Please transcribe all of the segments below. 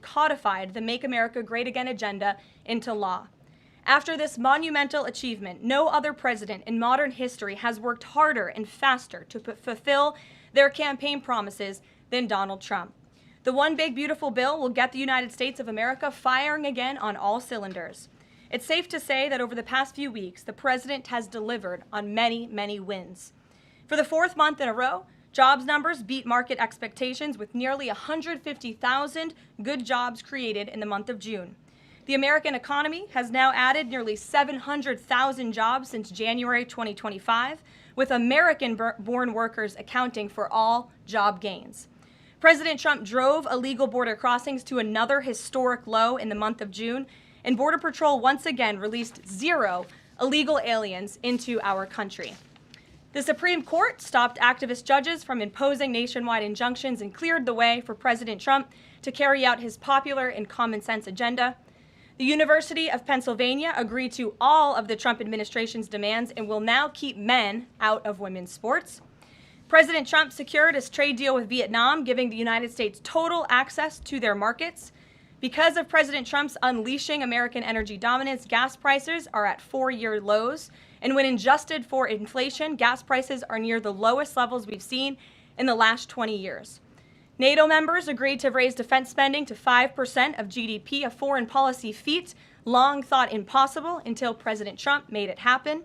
and codified the Make America Great Again agenda into law. After this monumental achievement, no other president in modern history has worked harder and faster to fulfill their campaign promises than Donald Trump. The One Big Beautiful Bill will get the United States of America firing again on all cylinders. It's safe to say that over the past few weeks, the president has delivered on many, many wins. For the fourth month in a row, jobs numbers beat market expectations with nearly 150,000 good jobs created in the month of June. The American economy has now added nearly 700,000 jobs since January 2025, with American-born workers accounting for all job gains. President Trump drove illegal border crossings to another historic low in the month of June, and Border Patrol once again released 0 illegal aliens into our country. The Supreme Court stopped activist judges from imposing nationwide injunctions and cleared the way for President Trump to carry out his popular and common sense agenda. The University of Pennsylvania agreed to all of the Trump administration's demands and will now keep men out of women's sports. President Trump secured his trade deal with Vietnam, giving the United States total access to their markets. Because of President Trump's unleashing American energy dominance, gas prices are at 4-year lows. And when adjusted for inflation, gas prices are near the lowest levels we've seen in the last 20 years. NATO members agreed to raise defense spending to 5% of GDP, a foreign policy feat long thought impossible until President Trump made it happen.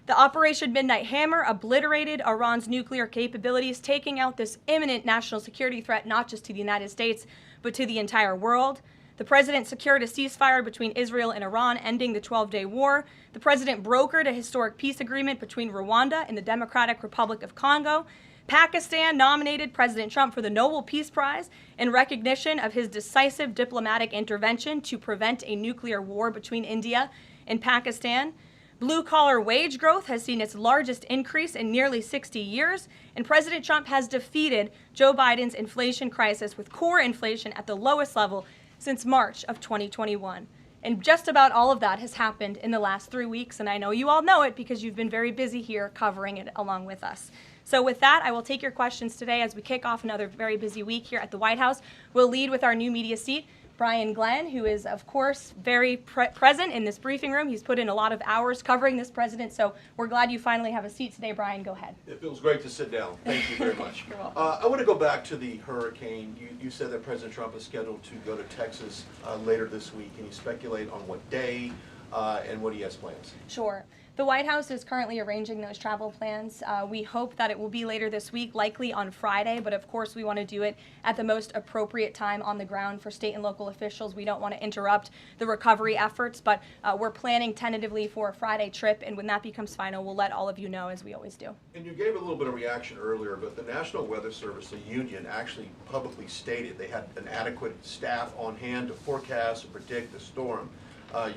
The Operation Midnight Hammer obliterated Iran's nuclear capabilities, taking out this imminent national security threat not just to the United States, but to the entire world. The president secured a ceasefire between Israel and Iran, ending the 12-day war. The president brokered a historic peace agreement between Rwanda and the Democratic Republic of Congo. Pakistan nominated President Trump for the Nobel Peace Prize in recognition of his decisive diplomatic intervention to prevent a nuclear war between India and Pakistan. Blue-collar wage growth has seen its largest increase in nearly 60 years, and President Trump has defeated Joe Biden's inflation crisis with core inflation at the lowest level since March of 2021. And just about all of that has happened in the last 3 weeks, and I know you all know it because you've been very busy here covering it along with us. So with that, I will take your questions today as we kick off another very busy week here at the White House. We'll lead with our new media seat, Brian Glenn, who is, of course, very present in this briefing room. He's put in a lot of hours covering this president, so we're glad you finally have a seat today. Brian, go ahead. It feels great to sit down. Thank you very much. You're welcome. I want to go back to the hurricane. You said that President Trump is scheduled to go to Texas later this week. Can you speculate on what day and what he has plans? Sure. The White House is currently arranging those travel plans. We hope that it will be later this week, likely on Friday, but of course we want to do it at the most appropriate time on the ground for state and local officials. We don't want to interrupt the recovery efforts, but we're planning tentatively for a Friday trip, and when that becomes final, we'll let all of you know, as we always do. And you gave a little bit of reaction earlier, but the National Weather Service, the union, actually publicly stated they had an adequate staff on hand to forecast and predict the storm.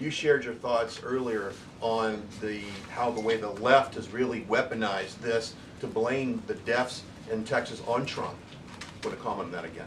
You shared your thoughts earlier on how the way the left has really weaponized this to blame the deaths in Texas on Trump. Want to comment on that again?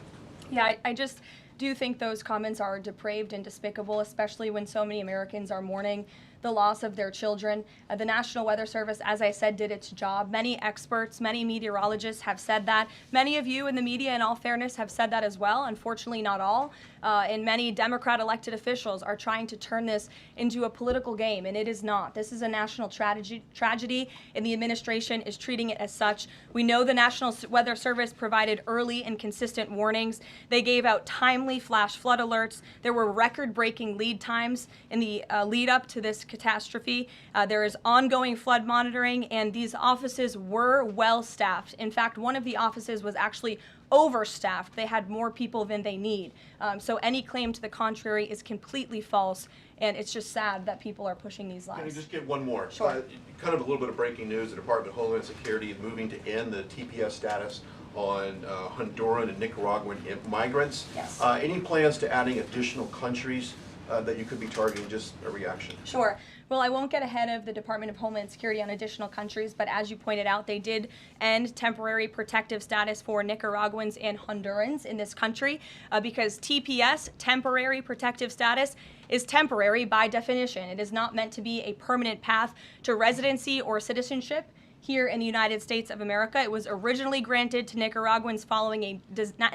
Yeah, I just do think those comments are depraved and despicable, especially when so many Americans are mourning the loss of their children. The National Weather Service, as I said, did its job. Many experts, many meteorologists have said that. Many of you in the media, in all fairness, have said that as well. Unfortunately, not all. And many Democrat elected officials are trying to turn this into a political game, and it is not. This is a national tragedy, and the administration is treating it as such. We know the National Weather Service provided early and consistent warnings. They gave out timely flash flood alerts. There were record-breaking lead times in the lead up to this catastrophe. There is ongoing flood monitoring, and these offices were well staffed. In fact, one of the offices was actually overstaffed. They had more people than they need. So any claim to the contrary is completely false, and it's just sad that people are pushing these lies. Can you just get one more? Sure. Kind of a little bit of breaking news. The Department of Homeland Security is moving to end the TPS status on Honduran and Nicaraguan migrants. Yes. Any plans to adding additional countries that you could be targeting? Just a reaction. Sure. Well, I won't get ahead of the Department of Homeland Security on additional countries, but as you pointed out, they did end temporary protective status for Nicaraguans and Hondurans in this country because TPS, temporary protective status, is temporary by definition. It is not meant to be a permanent path to residency or citizenship here in the United States of America. It was originally granted to Nicaraguans following a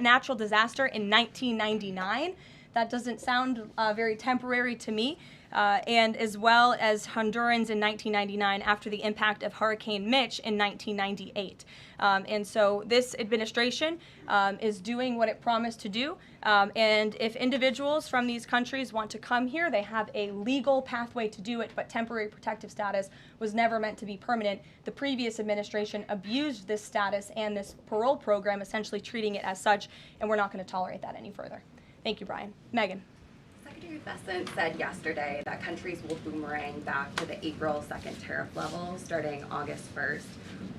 natural disaster in 1999. That doesn't sound very temporary to me. And as well as Hondurans in 1999 after the impact of Hurricane Mitch in 1998. And so this administration is doing what it promised to do. And if individuals from these countries want to come here, they have a legal pathway to do it, but temporary protective status was never meant to be permanent. The previous administration abused this status and this parole program, essentially treating it as such, and we're not going to tolerate that any further. Thank you, Brian. Megan. Secretary Bessent said yesterday that countries will boomerang back to the April 2nd tariff level starting August 1st.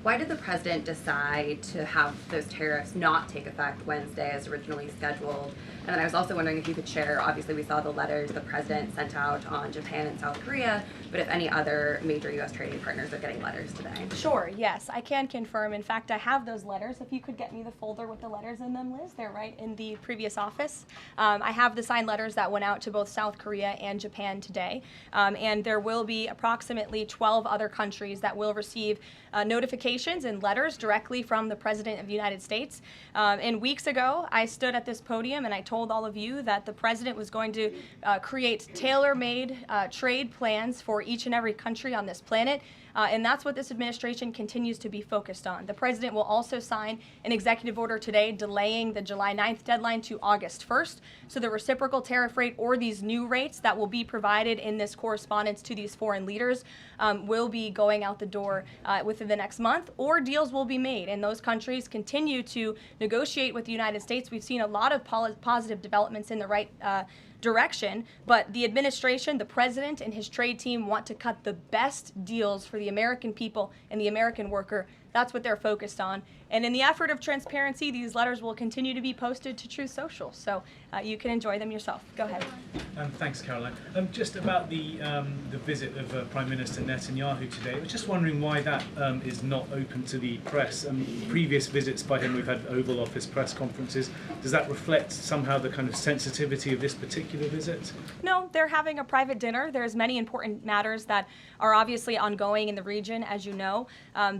Why did the president decide to have those tariffs not take effect Wednesday as originally scheduled? And then I was also wondering if you could share, obviously we saw the letters the president sent out on Japan and South Korea, but if any other major U.S. trading partners are getting letters today. Sure, yes, I can confirm. In fact, I have those letters. If you could get me the folder with the letters in them, Liz, they're right in the previous office. I have the signed letters that went out to both South Korea and Japan today. And there will be approximately 12 other countries that will receive notifications and letters directly from the President of the United States. And weeks ago, I stood at this podium and I told all of you that the President was going to create tailor-made trade plans for each and every country on this planet. And that's what this administration continues to be focused on. The president will also sign an executive order today delaying the July 9th deadline to August 1st. So the reciprocal tariff rate or these new rates that will be provided in this correspondence to these foreign leaders will be going out the door within the next month, or deals will be made. And those countries continue to negotiate with the United States. We've seen a lot of positive developments in the right direction, but the administration, the president, and his trade team want to cut the best deals for the American people and the American worker. That's what they're focused on. And in the effort of transparency, these letters will continue to be posted to Truth Social, so you can enjoy them yourself. Go ahead. Thanks, Caroline. Just about the visit of Prime Minister Netanyahu today, I was just wondering why that is not open to the press. Previous visits by him, we've had Oval Office press conferences. Does that reflect somehow the kind of sensitivity of this particular visit? No, they're having a private dinner. There's many important matters that are obviously ongoing in the region, as you know.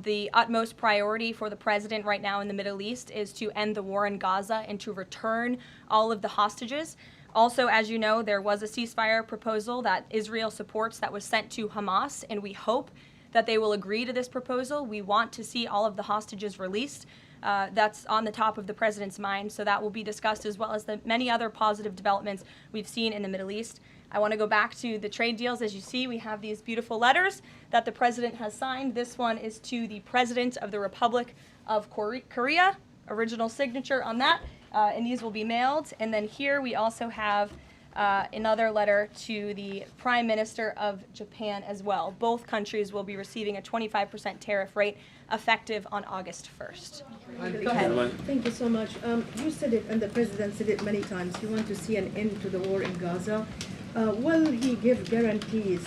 The utmost priority for the president right now in the Middle East is to end the war in Gaza and to return all of the hostages. Also, as you know, there was a ceasefire proposal that Israel supports that was sent to Hamas, and we hope that they will agree to this proposal. We want to see all of the hostages released. That's on the top of the president's mind, so that will be discussed, as well as the many other positive developments we've seen in the Middle East. I want to go back to the trade deals. As you see, we have these beautiful letters that the president has signed. This one is to the President of the Republic of Korea, original signature on that, and these will be mailed. And then here we also have another letter to the Prime Minister of Japan as well. Both countries will be receiving a 25% tariff rate effective on August 1st. Go ahead. Thank you so much. You said it, and the President said it many times, you want to see an end to the war in Gaza. Will he give guarantees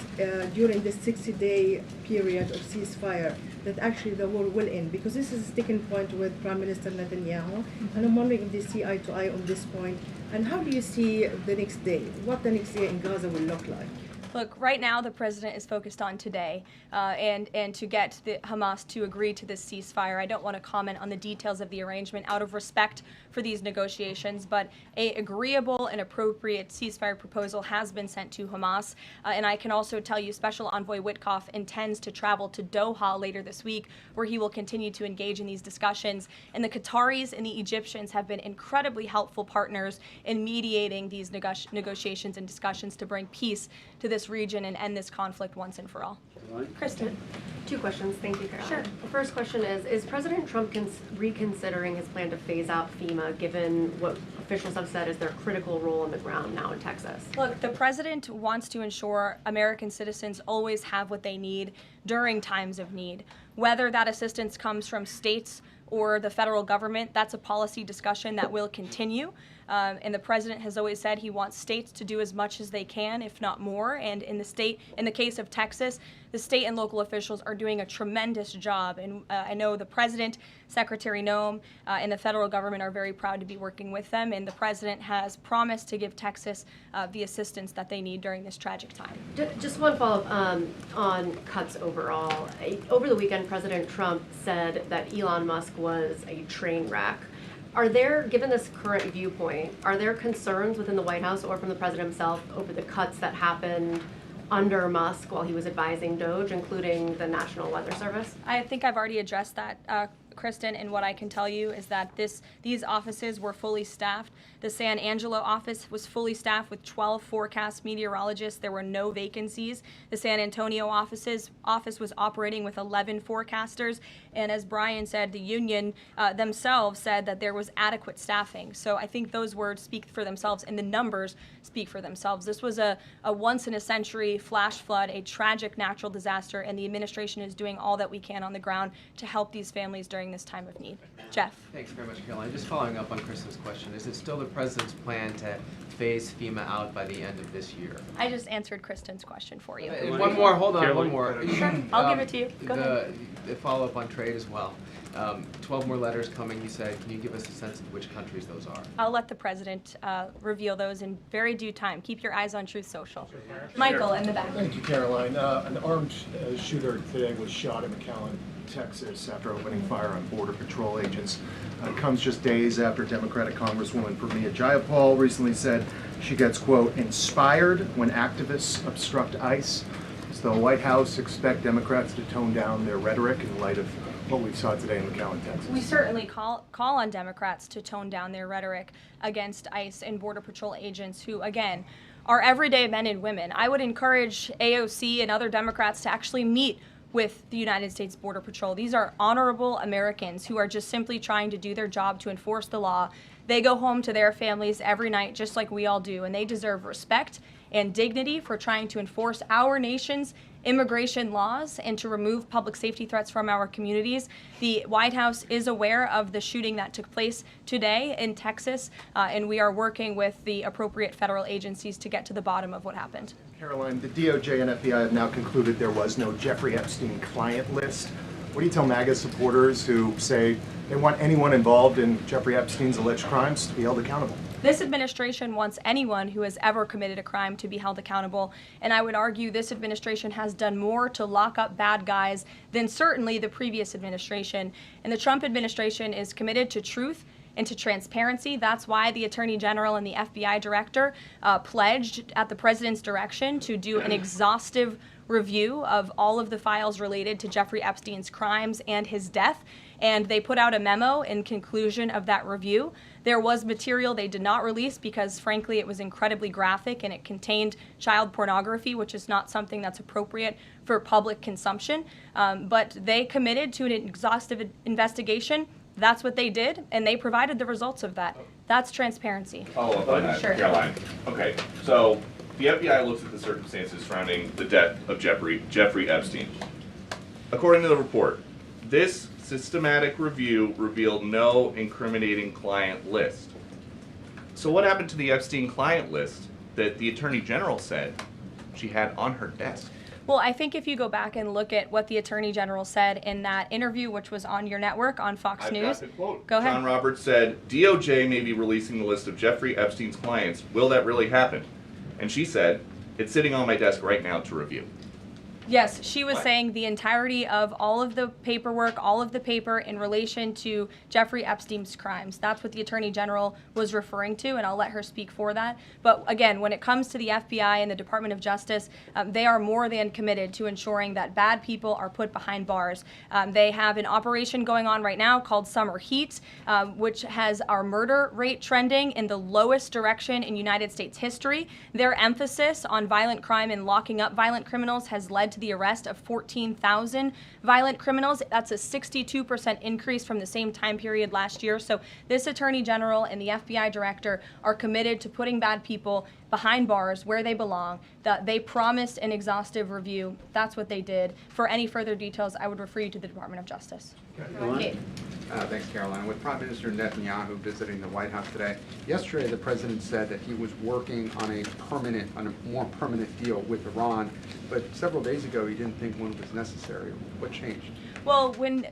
during this 60-day period of ceasefire that actually the war will end? Because this is a sticking point with Prime Minister Netanyahu, and I'm wondering if they see eye to eye on this point. And how do you see the next day? What the next day in Gaza will look like? Look, right now the president is focused on today and to get the Hamas to agree to this ceasefire. I don't want to comment on the details of the arrangement out of respect for these negotiations, but a agreeable and appropriate ceasefire proposal has been sent to Hamas. And I can also tell you Special Envoy Witkoff intends to travel to Doha later this week, where he will continue to engage in these discussions. And the Qataris and the Egyptians have been incredibly helpful partners in mediating these negotiations and discussions to bring peace to this region and end this conflict once and for all. Kristen. Two questions. Thank you, Caroline. Sure. The first question is President Trump reconsidering his plan to phase out FEMA, given what officials have said is their critical role on the ground now in Texas? Look, the president wants to ensure American citizens always have what they need during times of need. Whether that assistance comes from states or the federal government, that's a policy discussion that will continue. And the president has always said he wants states to do as much as they can, if not more. And in the case of Texas, the state and local officials are doing a tremendous job. And I know the president, Secretary Noem, and the federal government are very proud to be working with them. And the president has promised to give Texas the assistance that they need during this tragic time. Just one follow-up on cuts overall. Over the weekend, President Trump said that Elon Musk was a train wreck. Are there, given this current viewpoint, are there concerns within the White House or from the president himself over the cuts that happened under Musk while he was advising DOGE, including the National Weather Service? I think I've already addressed that, Kristen, and what I can tell you is that these offices were fully staffed. The San Angelo office was fully staffed with 12 forecast meteorologists. There were no vacancies. The San Antonio office was operating with 11 forecasters, and as Brian said, the union themselves said that there was adequate staffing. So I think those words speak for themselves, and the numbers speak for themselves. This was a once-in-a-century flash flood, a tragic natural disaster, and the administration is doing all that we can on the ground to help these families during this time of need. Jeff. Thanks very much, Caroline. Just following up on Kristen's question, is it still the president's plan to phase FEMA out by the end of this year? I just answered Kristen's question for you. One more, hold on, one more. Sure, I'll give it to you. Go ahead. The follow-up on trade as well. 12 more letters coming, you said. Can you give us a sense of which countries those are? I'll let the president reveal those in very due time. Keep your eyes on Truth Social. Michael, in the back. Thank you, Caroline. An armed shooter today was shot in McAllen, Texas, after opening fire on Border Patrol agents. Comes just days after Democratic Congresswoman Pramila Jayapal recently said she gets, quote, inspired when activists obstruct ICE. Does the White House expect Democrats to tone down their rhetoric in light of what we saw today in McAllen, Texas? We certainly call on Democrats to tone down their rhetoric against ICE and Border Patrol agents who, again, are everyday men and women. I would encourage AOC and other Democrats to actually meet with the United States Border Patrol. These are honorable Americans who are just simply trying to do their job to enforce the law. They go home to their families every night just like we all do, and they deserve respect and dignity for trying to enforce our nation's immigration laws and to remove public safety threats from our communities. The White House is aware of the shooting that took place today in Texas, and we are working with the appropriate federal agencies to get to the bottom of what happened. Caroline, the DOJ and FBI have now concluded there was no Jeffrey Epstein client list. What do you tell MAGA supporters who say they want anyone involved in Jeffrey Epstein's alleged crimes to be held accountable? This administration wants anyone who has ever committed a crime to be held accountable, and I would argue this administration has done more to lock up bad guys than certainly the previous administration. And the Trump administration is committed to truth and to transparency. That's why the Attorney General and the FBI Director pledged at the President's direction to do an exhaustive review of all of the files related to Jeffrey Epstein's crimes and his death. And they put out a memo in conclusion of that review. There was material they did not release because, frankly, it was incredibly graphic and it contained child pornography, which is not something that's appropriate for public consumption. But they committed to an exhaustive investigation. That's what they did, and they provided the results of that. That's transparency. Follow up on that, Sure. Caroline. Okay, so the FBI looks at the circumstances surrounding the death of Jeffrey Epstein. According to the report, this systematic review revealed no incriminating client list. So what happened to the Epstein client list that the Attorney General said she had on her desk? Well, I think if you go back and look at what the Attorney General said in that interview, which was on your network on Fox News. Got the quote. Go ahead. John Roberts said, DOJ may be releasing the list of Jeffrey Epstein's clients. Will that really happen? And she said, it's sitting on my desk right now to review. Yes, she was What? saying the entirety of all of the paperwork, all of the paper in relation to Jeffrey Epstein's crimes. That's what the Attorney General was referring to, and I'll let her speak for that. But again, when it comes to the FBI and the Department of Justice, they are more than committed to ensuring that bad people are put behind bars. They have an operation going on right now called Summer Heat, which has our murder rate trending in the lowest direction in United States history. Their emphasis on violent crime and locking up violent criminals has led to the arrest of 14,000 violent criminals. That's a 62% increase from the same time period last year. So this Attorney General and the FBI Director are committed to putting bad people behind bars where they belong. They promised an exhaustive review. That's what they did. For any further details, I would refer you to the Department of Justice. Kate. Thanks, Caroline. With Prime Minister Netanyahu visiting the White House today, yesterday the president said that he was working on a more permanent deal with Iran, but several days ago he didn't think one was necessary. What changed? Well, when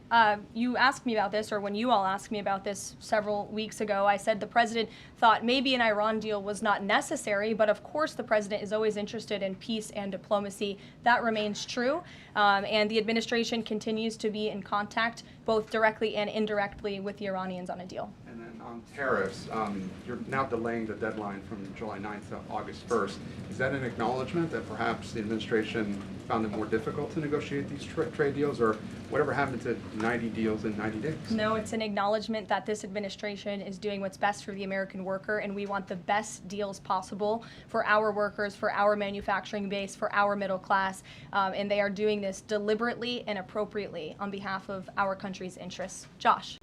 you asked me about this, or when you all asked me about this several weeks ago, I said the president thought maybe an Iran deal was not necessary, but of course the president is always interested in peace and diplomacy. That remains true, and the administration continues to be in contact, both directly and indirectly, with the Iranians on a deal. And then on tariffs, you're now delaying the deadline from July 9th to August 1st. Is that an acknowledgement that perhaps the administration found it more difficult to negotiate these trade deals, or whatever happened to 90 deals in 90 days? No, it's an acknowledgement that this administration is doing what's best for the American worker, and we want the best deals possible for our workers, for our manufacturing base, for our middle class, and they are doing this deliberately and appropriately on behalf of our country's interests. Josh.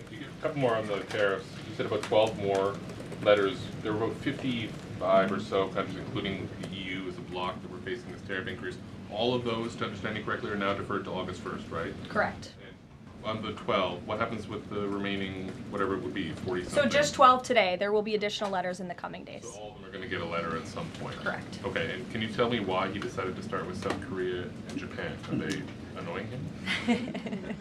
A couple more on the tariffs. You said about 12 more letters. There were about 55 or so countries, including the EU as a bloc, that were facing this tariff increase. All of those, to understand you correctly, are now deferred to August 1st, right? Correct. And on the 12, what happens with the remaining, whatever it would be, 40 something? So just 12 today. There will be additional letters in the coming days. So all of them are going to get a letter at some point? Correct. Okay, and can you tell me why he decided to start with South Korea and Japan? Are they annoying him?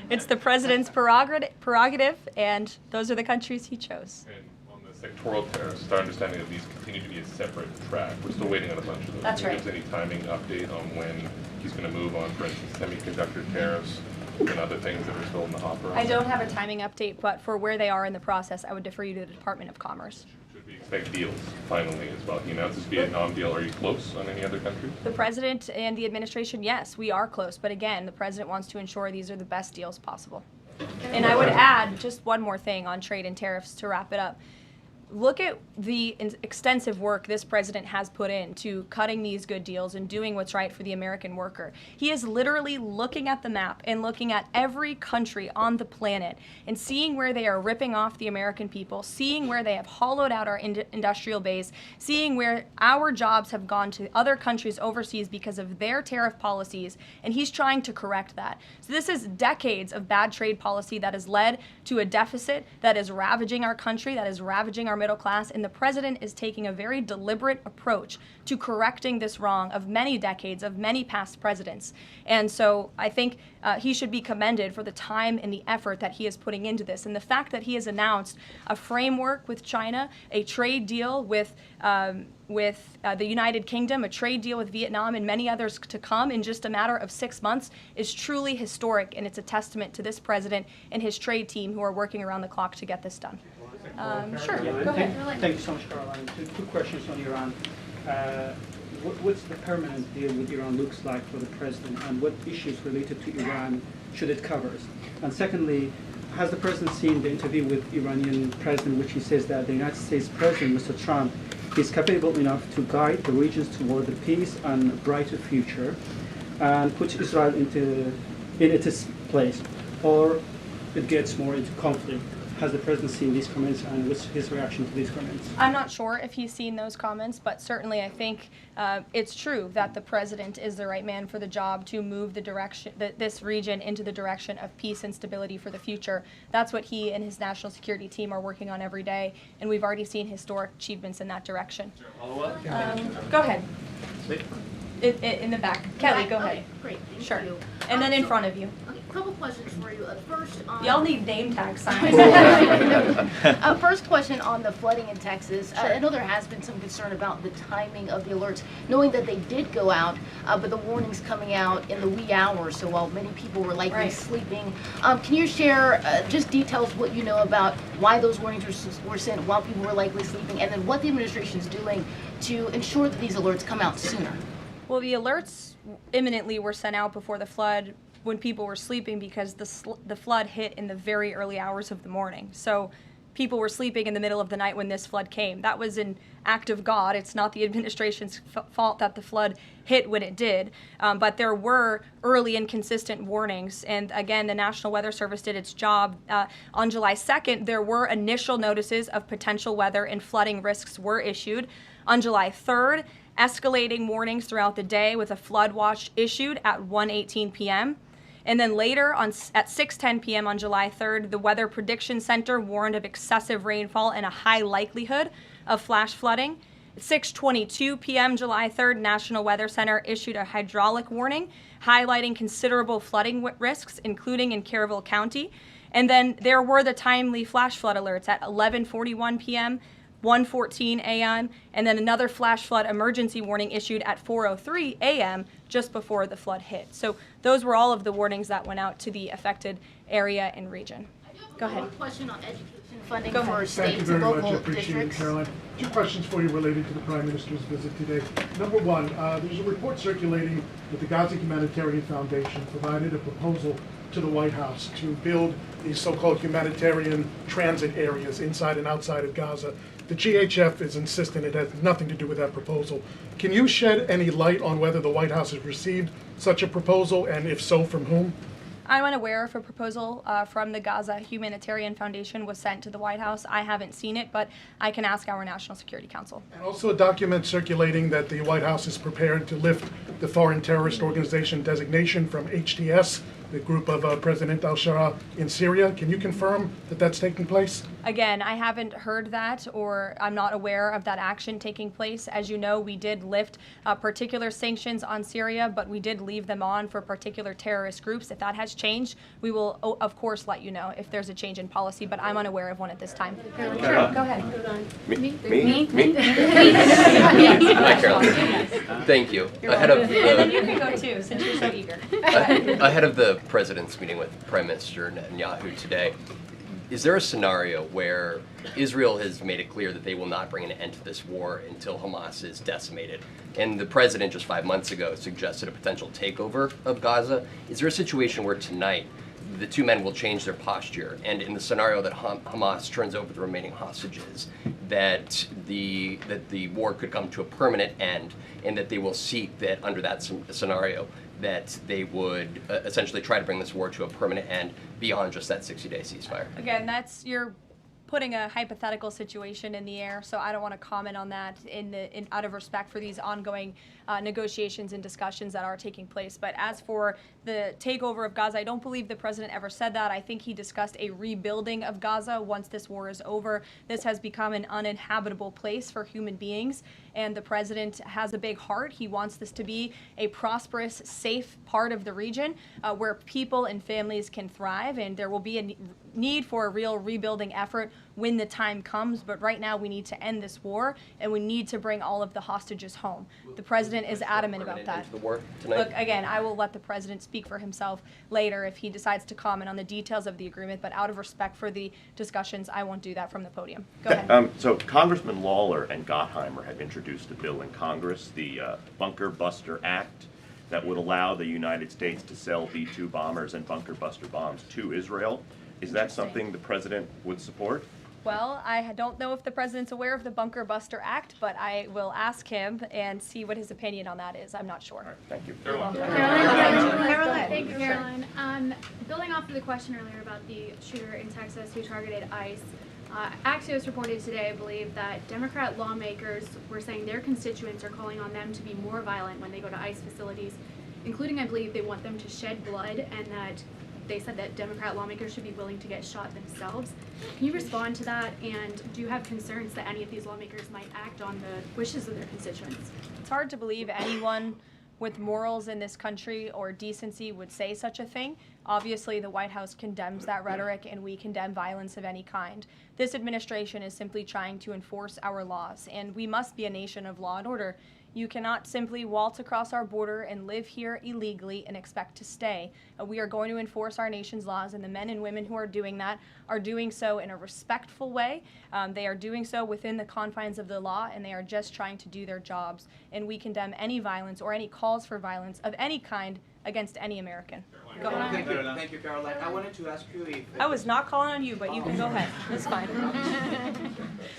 It's the president's prerogative, and those are the countries he chose. And on the sectoral tariffs, it's our understanding that these continue to be a separate track. We're still waiting on a bunch of those. That's Can you right. give us any timing update on when he's going to move on, for instance, semiconductor tariffs and other things that are still in the hopper? I don't have a timing update, but for where they are in the process, I would defer you to the Department of Commerce. Should we expect deals finally as well? He announced his Vietnam deal. Are you close on any other countries? The president and the administration, yes, we are close. But again, the president wants to ensure these are the best deals possible. And I would add just one more thing on trade and tariffs to wrap it up. Look at the extensive work this president has put into cutting these good deals and doing what's right for the American worker. He is literally looking at the map and looking at every country on the planet and seeing where they are ripping off the American people, seeing where they have hollowed out our industrial base, seeing where our jobs have gone to other countries overseas because of their tariff policies, and he's trying to correct that. So this is decades of bad trade policy that has led to a deficit that is ravaging our country, that is ravaging our middle class, and the president is taking a very deliberate approach to correcting this wrong of many decades, of many past presidents. And so I think he should be commended for the time and the effort that he is putting into this. And the fact that he has announced a framework with China, a trade deal with the United Kingdom, a trade deal with Vietnam, and many others to come in just a matter of 6 months is truly historic, and it's a testament to this president and his trade team who are working around the clock to get this done. Sure, go ahead. Thank you so much, Caroline. Two questions on Iran. What's the permanent deal with Iran looks like for the president, and what issues related to Iran should it cover? And secondly, has the president seen the interview with Iranian president, which he says that the United States president, Mr. Trump, is capable enough to guide the regions toward the peace and a brighter future, and put Israel in its place, or it gets more into conflict? Has the president seen these comments, and what's his reaction to these comments? I'm not sure if he's seen those comments, but certainly I think it's true that the president is the right man for the job to move the direction, this region into the direction of peace and stability for the future. That's what he and his national security team are working on every day, and we've already seen historic achievements in that direction. Go ahead. In the back. Kelly, go ahead. Okay, great, thank Sure. you. And then in front of you. Okay, a couple questions for you. First on... Y'all need name tag signs. First question on the flooding in Texas. I know there has been some concern about the timing of the alerts, knowing that they did go out, but the warnings coming out in the wee hours, so while many people were likely sleeping. Can you share just details what you know about why those warnings were sent while people were likely sleeping, and then what the administration is doing to ensure that these alerts come out sooner? Well, the alerts imminently were sent out before the flood when people were sleeping because the flood hit in the very early hours of the morning. So people were sleeping in the middle of the night when this flood came. That was an act of God. It's not the administration's fault that the flood hit when it did. But there were early and consistent warnings. And again, the National Weather Service did its job. On July 2nd, there were initial notices of potential weather and flooding risks were issued. On July 3rd, escalating warnings throughout the day with a flood watch issued at 1:18 p.m. And then later at 6:10 p.m. on July 3rd, the Weather Prediction Center warned of excessive rainfall and a high likelihood of flash flooding. At 6:22 p.m. July 3rd, National Weather Center issued a hydraulic warning highlighting considerable flooding risks, including in Caryville County. And then there were the timely flash flood alerts at 11:41 p.m., 1:14 a.m., and then another flash flood emergency warning issued at 4:03 a.m. just before the flood hit. So those were all of the warnings that went out to the affected area and region. Go ahead. One question on education funding Go for ahead. states Thank you and very local much. I appreciate it, districts. Caroline. 2 questions for you related to the Prime Minister's visit today. Number 1, there's a report circulating that the Gaza Humanitarian Foundation provided a proposal to the White House to build these so-called humanitarian transit areas inside and outside of Gaza. The GHF is insistent it has nothing to do with that proposal. Can you shed any light on whether the White House has received such a proposal, and if so, from whom? I'm unaware if a proposal from the Gaza Humanitarian Foundation was sent to the White House. I haven't seen it, but I can ask our National Security Council. And also a document circulating that the White House is prepared to lift the Foreign Terrorist Organization designation from HTS, the group of President al-Shara in Syria. Can you confirm that that's taking place? Again, I haven't heard that, or I'm not aware of that action taking place. As you know, we did lift particular sanctions on Syria, but we did leave them on for particular terrorist groups. If that has changed, we will, of course, let you know if there's a change in policy, but I'm unaware of one at this time. Sure, go ahead. Me? Hi, Caroline. Thank you. Ahead of And then you can go too, since you're so eager. ahead of the president's meeting with Prime Minister Netanyahu today, is there a scenario where Israel has made it clear that they will not bring an end to this war until Hamas is decimated? And the president just 5 months ago suggested a potential takeover of Gaza. Is there a situation where tonight the 2 men will change their posture, and in the scenario that Hamas turns over the remaining hostages, that the war could come to a permanent end, and that they will seek that under that scenario that they would essentially try to bring this war to a permanent end beyond just that 60-day ceasefire? Again, you're putting a hypothetical situation in the air, so I don't want to comment on that out of respect for these ongoing negotiations and discussions that are taking place. But as for the takeover of Gaza, I don't believe the president ever said that. I think he discussed a rebuilding of Gaza once this war is over. This has become an uninhabitable place for human beings, and the president has a big heart. He wants this to be a prosperous, safe part of the region where people and families can thrive, and there will be a need for a real rebuilding effort when the time comes. But right now we need to end this war, and we need to bring all of the hostages home. The president is adamant about that. The war tonight? Look, again, I will let the president speak for himself later if he decides to comment on the details of the agreement, but out of respect for the discussions, I won't do that from the podium. Go ahead. So Congressman Lawler and Gottheimer have introduced a bill in Congress, the Bunker Buster Act, that would allow the United States to sell B-2 bombers and bunker buster bombs to Israel. Is that something the president would support? Well, I don't know if the president's aware of the Bunker Buster Act, but I will ask him and see what his opinion on that is. I'm not sure. All right, thank you. Caroline. Thank you, Caroline. Building off of the question earlier about the shooter in Texas who targeted ICE, Axios reported today, I believe, that Democrat lawmakers were saying their constituents are calling on them to be more violent when they go to ICE facilities, including, I believe, they want them to shed blood, and that they said that Democrat lawmakers should be willing to get shot themselves. Can you respond to that, and do you have concerns that any of these lawmakers might act on the wishes of their constituents? It's hard to believe anyone with morals in this country or decency would say such a thing. Obviously, the White House condemns that rhetoric, and we condemn violence of any kind. This administration is simply trying to enforce our laws, and we must be a nation of law and order. You cannot simply waltz across our border and live here illegally and expect to stay. We are going to enforce our nation's laws, and the men and women who are doing that are doing so in a respectful way. They are doing so within the confines of the law, and they are just trying to do their jobs. And we condemn any violence or any calls for violence of any kind against any American. Go ahead. Thank you, Caroline. I wanted to ask you if... I was not calling on you, but you can go ahead. It's fine.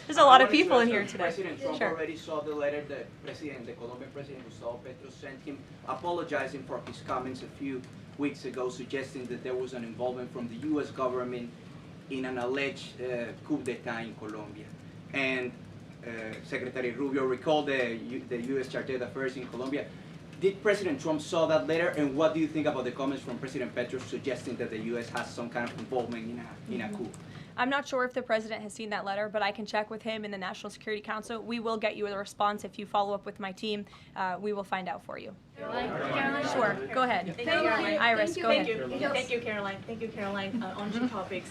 There's a lot of people in here today. President Trump already saw the letter that the Colombian President Gustavo Petro sent him, apologizing for his comments a few weeks ago, suggesting that there was an involvement from the U.S. government in an alleged coup d'etat in Colombia. And Secretary Rubio recalled the U.S. Chargé d'Affaires in Colombia. Did President Trump saw that letter, and what do you think about the comments from President Petro suggesting that the U.S. has some kind of involvement in a coup? I'm not sure if the president has seen that letter, but I can check with him in the National Security Council. We will get you a response if you follow up with my team. We will find out for you. Caroline? Sure, go ahead. Iris, go ahead. Thank you, Caroline. Thank you, Caroline. On two topics.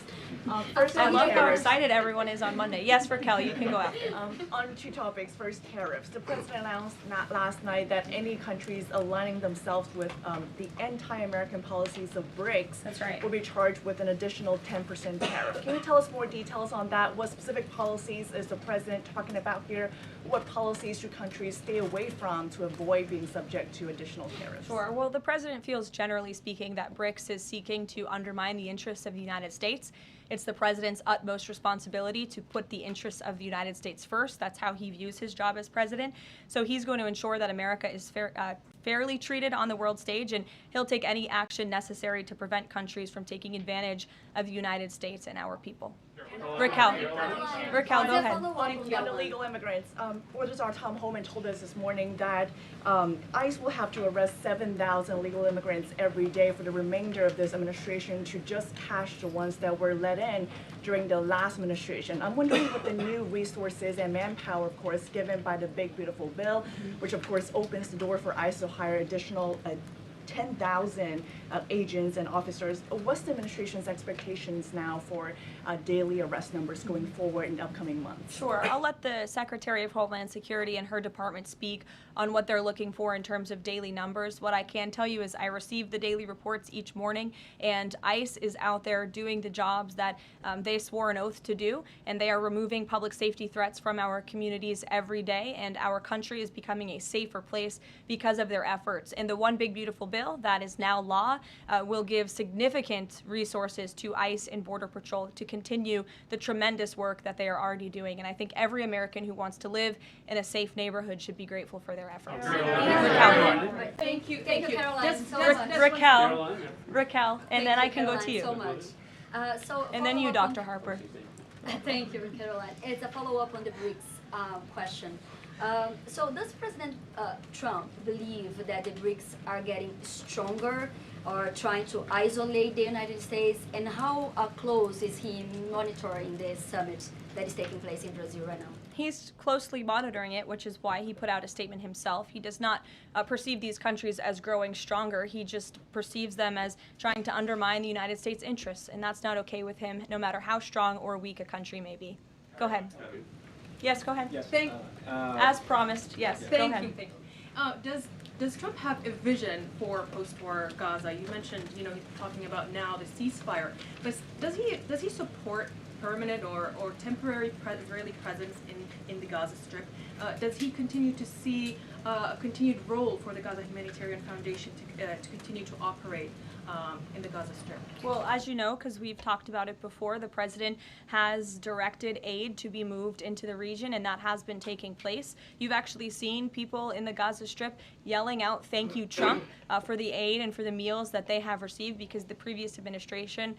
First, I love how excited everyone is on Monday. Yes, Raquel, you can go out. On two topics. First, tariffs. The president announced last night that any countries aligning themselves with the anti-American policies of BRICS That's right. will be charged with an additional 10% tariff. Can you tell tell us more details on that? What specific policies is the president talking about here? What policies should countries stay away from to avoid being subject to additional tariffs? Sure. Well, the president feels, generally speaking, that BRICS is seeking to undermine the interests of the United States. It's the president's utmost responsibility to put the interests of the United States first. That's how he views his job as president. So he's going to ensure that America is fairly treated on the world stage, and he'll take any action necessary to prevent countries from taking advantage of the United States and our people. Raquel, go ahead. On the legal immigrants, Reuters' Tom Homan told us this morning that ICE will have to arrest 7,000 legal immigrants every day for the remainder of this administration to just catch the ones that were let in during the last administration. I'm wondering what the new resources and manpower, of course, given by the Big Beautiful Bill, which of course opens the door for ICE to hire additional 10,000 agents and officers. What's the administration's expectations now for daily arrest numbers going forward in the upcoming months? Sure. I'll let the Secretary of Homeland Security and her department speak on what they're looking for in terms of daily numbers. What I can tell you is I receive the daily reports each morning, and ICE is out there doing the jobs that they swore an oath to do, and they are removing public safety threats from our communities every day, and our country is becoming a safer place because of their efforts. And the One Big Beautiful Bill that is now law will give significant resources to ICE and Border Patrol to continue the tremendous work that they are already doing. And I think every American who wants to live in a safe neighborhood should be grateful for their efforts. Thank you, Karoline. Raquel, and then I can go to you. So much. And then you, Dr. Harper. Thank you, Karoline. It's a follow-up on the BRICS question. So does President Trump believe that the BRICS are getting stronger or trying to isolate the United States? And how close is he monitoring this summit that is taking place in Brazil right now? He's closely monitoring it, which is why he put out a statement himself. He does not perceive these countries as growing stronger. He just perceives them as trying to undermine the United States' interests, and that's not okay with him, no matter how strong or weak a country may be. Go ahead. Yes, go ahead. Yes. As promised, yes, go ahead. Thank you. Does Trump have a vision for post-war Gaza? You mentioned, he's talking about now the ceasefire, but does he support permanent or temporary Israeli presence in the Gaza Strip? Does he continue to see a continued role for the Gaza Humanitarian Foundation to continue to operate in the Gaza Strip? Well, as you know, because we've talked about it before, the president has directed aid to be moved into the region, and that has been taking place. You've actually seen people in the Gaza Strip yelling out, "Thank you, Trump," for the aid and for the meals that they have received, because the previous administration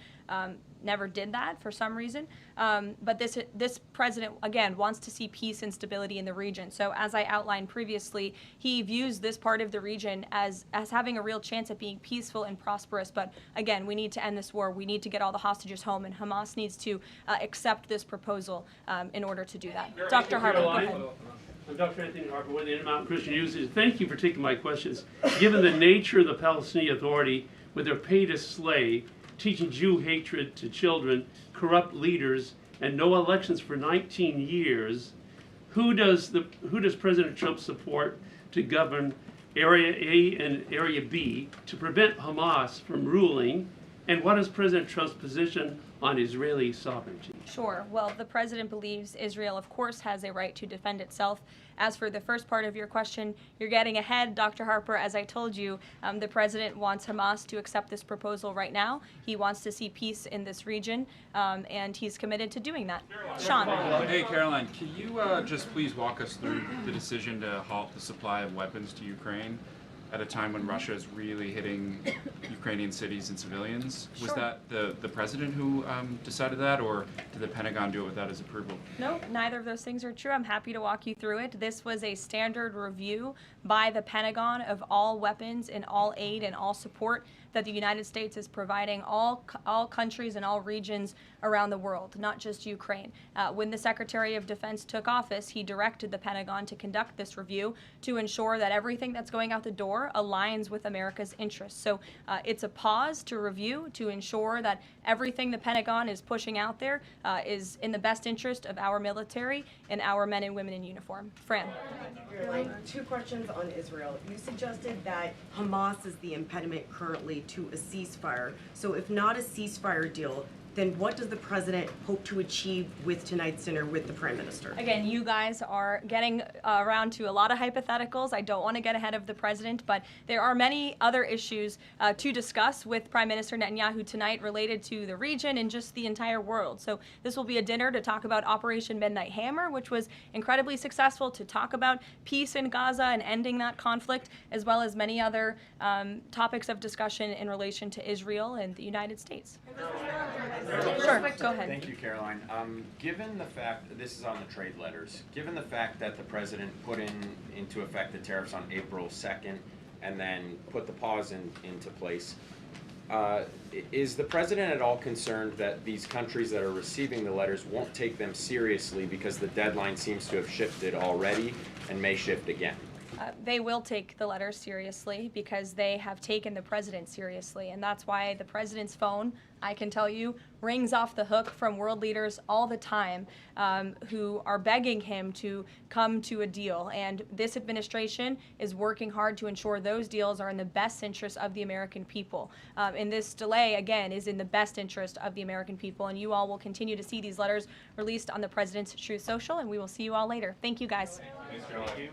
never did that for some reason. But this president, again, wants to see peace and stability in the region. So as I outlined previously, he views this part of the region as having a real chance at being peaceful and prosperous. But again, we need to end this war. We need to get all the hostages home, and Hamas needs to accept this proposal in order to do that. Dr. Harper, go ahead. I'm Dr. Anthony Harper with the Intermountain Christian Youth. Thank you for taking my questions. Given the nature of the Palestinian Authority, with their pay to slay, teaching Jew hatred to children, corrupt leaders, and no elections for 19 years, who does President Trump support to govern Area A and Area B to prevent Hamas from ruling? And what is President Trump's position on Israeli sovereignty? Sure. Well, the president believes Israel, of course, has a right to defend itself. As for the first part of your question, you're getting ahead, Dr. Harper. As I told you, the president wants Hamas to accept this proposal right now. He wants to see peace in this region, and he's committed to doing that. Sean. Hey, Caroline, can you just please walk us through the decision to halt the supply of weapons to Ukraine at a time when Russia is really hitting Ukrainian cities and civilians? Was that the president who decided that, or did the Pentagon do it without his approval? No, neither of those things are true. I'm happy to walk you through it. This was a standard review by the Pentagon of all weapons and all aid and all support that the United States is providing all countries and all regions around the world, not just Ukraine. When the Secretary of Defense took office, he directed the Pentagon to conduct this review to ensure that everything that's going out the door aligns with America's interests. So it's a pause to review to ensure that everything the Pentagon is pushing out there is in the best interest of our military and our men and women in uniform. Fran. Two questions on Israel. You suggested that Hamas is the impediment currently to a ceasefire. So if not a ceasefire deal, then what does the president hope to achieve with tonight's dinner with the prime minister? Again, you guys are getting around to a lot of hypotheticals. I don't want to get ahead of the president, but there are many other issues to discuss with Prime Minister Netanyahu tonight related to the region and just the entire world. So this will be a dinner to talk about Operation Midnight Hammer, which was incredibly successful, to talk about peace in Gaza and ending that conflict, as well as many other topics of discussion in relation to Israel and the United States. Sure, go ahead. Thank you, Caroline. Given the fact, this is on the trade letters, given the fact that the president put into effect the tariffs on April 2nd and then put the pause into place, is the president at all concerned that these countries that are receiving the letters won't take them seriously because the deadline seems to have shifted already and may shift again? They will take the letters seriously because they have taken the president seriously, and that's why the president's phone, I can tell you, rings off the hook from world leaders all the time who are begging him to come to a deal. And this administration is working hard to ensure those deals are in the best interest of the American people. And this delay, again, is in the best interest of the American people. And you all will continue to see these letters released on the president's Truth Social, and we will see you all later. Thank you, guys. Thanks, Caroline.